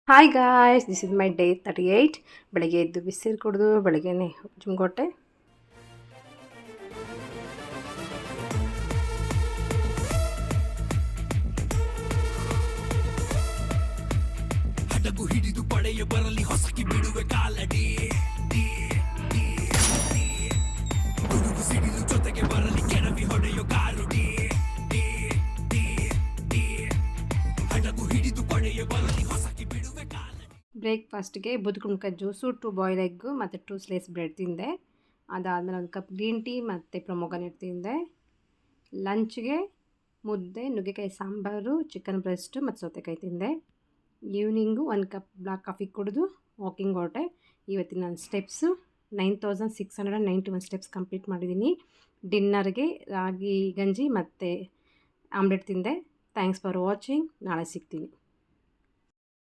Hi guys, this is my day 38. ಬೆಳಗ್ಗೆ ಎದ್ದು ಬಿಸಿರು ಕುಡಿದು ಬೆಳಗ್ಗೆನೆ ಜಿಮ್ಗೆ ಹೊಟ್ಟೆ. ಹಡಗು ಹಿಡಿದು ಪಡೆಯ ಬರಲಿ ಹೊಸಕಿ ಬಿಡುವೆ ಕಾಲಡಿ ಗುಡುಗು ಸಿಡಿಲು ಜೊತೆಗೆ ಬರಲಿ ಕೆಡವಿ ಹೊಡೆಯೋ ಗಾರುಡಿ ಹಡಗು ಹಿಡಿದು ಪಡೆಯ ಬರಲಿ ಹೊಸಕಿ ಬಿಡುವೆ ಕಾಲಡಿ. ಬ್ರೇಕ್ಫಾಸ್ಟ್ಗೆ ಬೂದುಗುಂಬಳಕಾಯಿ ಜ್ಯೂಸು, 2 ಬಾಯ್ಲ್ ಎಗ್ಗು ಮತ್ತು 2 ಸ್ಲೈಸ್ ಬ್ರೆಡ್ ತಿಂದೆ. ಅದಾದಮೇಲೆ 1 ಕಪ್ ಗ್ರೀನ್ ಟೀ ಮತ್ತು ಪ್ರೊಮೊಗ್ರಾನೇಟ್ ತಿಂದೆ. ಲಂಚ್ಗೆ ಮುದ್ದೆ, ನುಗ್ಗೆಕಾಯಿ ಸಾಂಬಾರು, ಚಿಕನ್ ಬ್ರೆಸ್ಟು ಮತ್ತು ಸೌತೆಕಾಯಿ ತಿಂದೆ. ಈವ್ನಿಂಗು 1 ಕಪ್ ಬ್ಲ್ಯಾಕ್ ಕಾಫಿ ಕುಡಿದು ವಾಕಿಂಗ್ ಹೊರಟೆ. ಇವತ್ತಿನ ನನ್ನ ಸ್ಟೆಪ್ಸು 9691 ಸ್ಟೆಪ್ಸ್ ಕಂಪ್ಲೀಟ್ ಮಾಡಿದ್ದೀನಿ. ಡಿನ್ನರ್ಗೆ ರಾಗಿ ಗಂಜಿ ಮತ್ತು ಆಮ್ಲೆಟ್ ತಿಂದೆ. Thanks for watching. ನಾಳೆ ಸಿಗ್ತೀನಿ.